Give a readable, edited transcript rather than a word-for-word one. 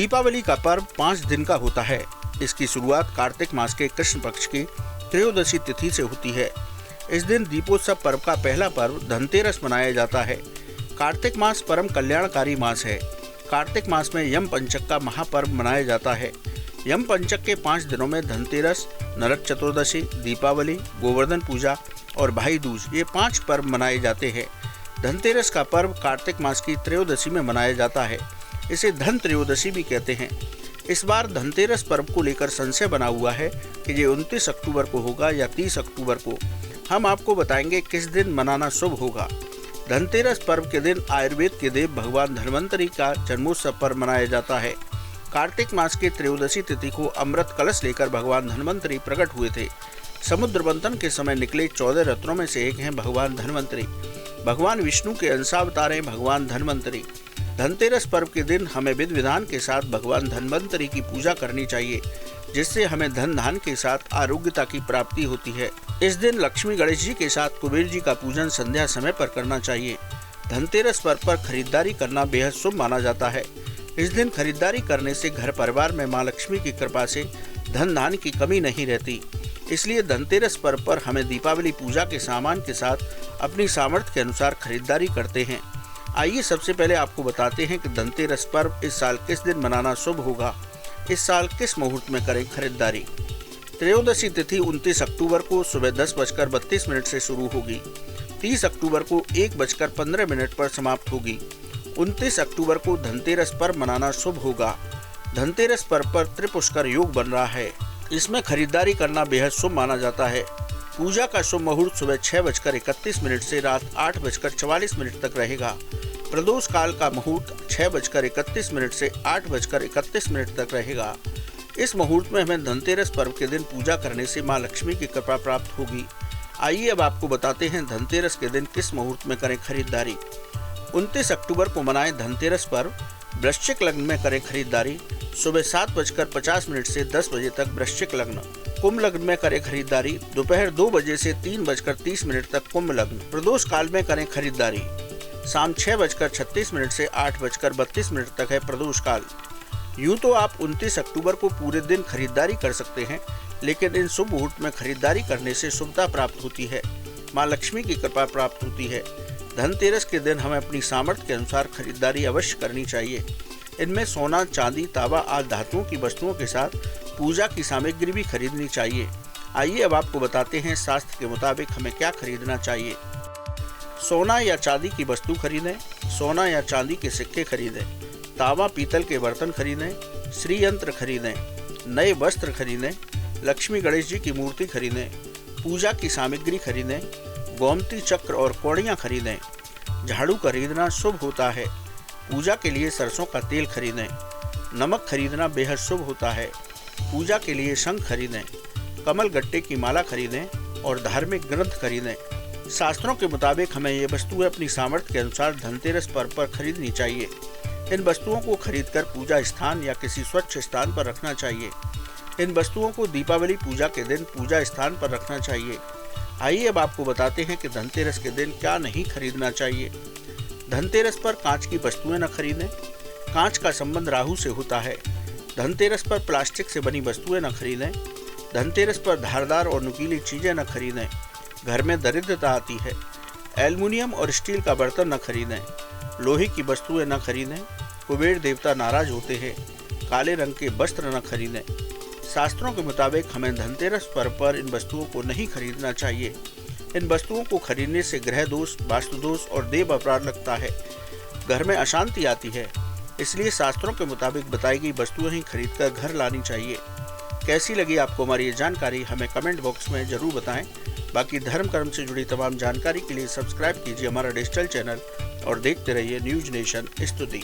दीपावली का पर्व 5 दिन का होता है। इसकी शुरुआत कार्तिक मास के कृष्ण पक्ष की त्रयोदशी तिथि से होती है। इस दिन दीपोत्सव पर्व का पहला पर्व धनतेरस मनाया जाता है। कार्तिक मास परम कल्याणकारी मास है। कार्तिक मास में यम पंचक का महापर्व मनाया जाता है। यम पंचक के 5 दिनों में धनतेरस, नरक चतुर्दशी, दीपावली, गोवर्धन पूजा और भाई दूज ये 5 पर्व मनाए जाते हैं। धनतेरस का पर्व कार्तिक मास की त्रयोदशी में मनाया जाता है। इसे धन त्रयोदशी भी कहते हैं। इस बार धनतेरस पर्व को लेकर संशय बना हुआ है कि ये 29 अक्टूबर को होगा या 30 अक्टूबर को। हम आपको बताएंगे किस दिन मनाना शुभ होगा। धनतेरस पर्व के दिन आयुर्वेद के देव भगवान धन्वंतरि का जन्मोत्सव पर्व मनाया जाता है। कार्तिक मास के त्रयोदशी तिथि को अमृत कलश लेकर भगवान धन्वंतरि प्रकट हुए थे। समुद्र मंथन के समय निकले 14 रत्नों में से एक हैं भगवान धन्वंतरि। भगवान विष्णु के अंशावतार हैं भगवान धन्वंतरि। धनतेरस पर्व के दिन हमें विधि विधान के साथ भगवान धन्वंतरि की पूजा करनी चाहिए, जिससे हमें धन धान के साथ आरोग्यता की प्राप्ति होती है। इस दिन लक्ष्मी गणेश जी के साथ कुबेर जी का पूजन संध्या समय पर करना चाहिए। धनतेरस पर्व पर खरीदारी करना बेहद शुभ माना जाता है। इस दिन खरीदारी करने से घर परिवार में मां लक्ष्मी की कृपा से धन धान की कमी नहीं रहती। इसलिए धनतेरस पर्व पर हमें दीपावली पूजा के सामान के साथ अपनी सामर्थ्य के अनुसार खरीदारी करते हैं। आइए सबसे पहले आपको बताते हैं कि धनतेरस पर्व इस साल किस दिन मनाना शुभ होगा। इस साल किस मुहूर्त में करें खरीदारी। त्रयोदशी तिथि 29 अक्टूबर को सुबह 10:32 से शुरू होगी। 30 अक्टूबर को 1:15 पर समाप्त होगी। 29 अक्टूबर को धनतेरस पर्व मनाना शुभ होगा। धनतेरस पर्व पर त्रिपुष्कर योग बन रहा है। इसमें खरीदारी करना बेहद शुभ माना जाता है। पूजा का शुभ मुहूर्त सुबह 6:31 से रात 8:44 तक रहेगा। प्रदोष काल का मुहूर्त 6:31 से 8:31 तक रहेगा। इस मुहूर्त में हमें धनतेरस पर्व के दिन पूजा करने से मां लक्ष्मी की कृपा प्राप्त होगी। आइए अब आपको बताते हैं धनतेरस के दिन किस मुहूर्त में करें खरीदारी। 29 अक्टूबर को मनाएं धनतेरस पर्व। वृश्चिक लग्न में करें खरीदारी। सुबह 7:50 से 10 बजे तक वृश्चिक लग्न। कुंभ लग्न में करें खरीदारी। दोपहर 2 बजे से 3:30 तक कुंभ लग्न। प्रदोष काल में करें खरीदारी। शाम 6:36 से 8:32 तक है प्रदोष काल। यूँ तो आप 29 अक्टूबर को पूरे दिन खरीदारी कर सकते हैं, लेकिन इन शुभ मुहूर्त में खरीदारी करने से शुभता प्राप्त होती है, माँ लक्ष्मी की कृपा प्राप्त होती है। धनतेरस के दिन हमें अपनी सामर्थ्य के अनुसार खरीदारी अवश्य करनी चाहिए। इनमें सोना, चांदी, तांबा आदि धातुओं की वस्तुओं के साथ पूजा की सामग्री भी खरीदनी चाहिए। आइए अब आपको बताते हैं शास्त्र के मुताबिक हमें क्या खरीदना चाहिए। सोना या चांदी की वस्तु खरीदें। सोना या चांदी के सिक्के खरीदें। तांबा पीतल के बर्तन खरीदें। श्री यंत्र खरीदें। नए वस्त्र खरीदें। लक्ष्मी गणेश जी की मूर्ति खरीदें। पूजा की सामग्री खरीदें। गोमती चक्र और कौड़ियाँ खरीदें। झाड़ू खरीदना शुभ होता है। पूजा के लिए सरसों का तेल खरीदें। नमक खरीदना बेहद शुभ होता है। पूजा के लिए शंख खरीदें। कमल गट्टे की माला खरीदें और धार्मिक ग्रंथ खरीदें। शास्त्रों के मुताबिक हमें ये वस्तुएं अपनी सामर्थ्य के अनुसार धनतेरस पर्व पर खरीदनी चाहिए। इन वस्तुओं को खरीदकर पूजा स्थान या किसी स्वच्छ स्थान पर रखना चाहिए। इन वस्तुओं को दीपावली पूजा के दिन पूजा स्थान पर रखना चाहिए। आइए अब आपको बताते हैं कि धनतेरस के दिन क्या नहीं खरीदना चाहिए। धनतेरस पर कांच की वस्तुएं न खरीदें। कांच का संबंध राहु से होता है। धनतेरस पर प्लास्टिक से बनी वस्तुएं न खरीदें। धनतेरस पर धारदार और नुकीली चीजें न खरीदें, घर में दरिद्रता आती है। एल्युमिनियम और स्टील का बर्तन न खरीदें। लोहे की वस्तुएं न खरीदें, कुबेर देवता नाराज होते हैं। काले रंग के वस्त्र न खरीदें। शास्त्रों के मुताबिक हमें धनतेरस पर्व पर इन वस्तुओं को नहीं खरीदना चाहिए। इन वस्तुओं को खरीदने से ग्रह दोष, वास्तु दोष और देव अपराध लगता है। घर में अशांति आती है। इसलिए शास्त्रों के मुताबिक बताई गई वस्तुएं ही खरीदकर घर लानी चाहिए। कैसी लगी आपको हमारी ये जानकारी हमें कमेंट बॉक्स में जरूर बताएं। बाकी धर्म कर्म से जुड़ी तमाम जानकारी के लिए सब्सक्राइब कीजिए हमारा डिजिटल चैनल और देखते रहिए न्यूज नेशन स्तुति।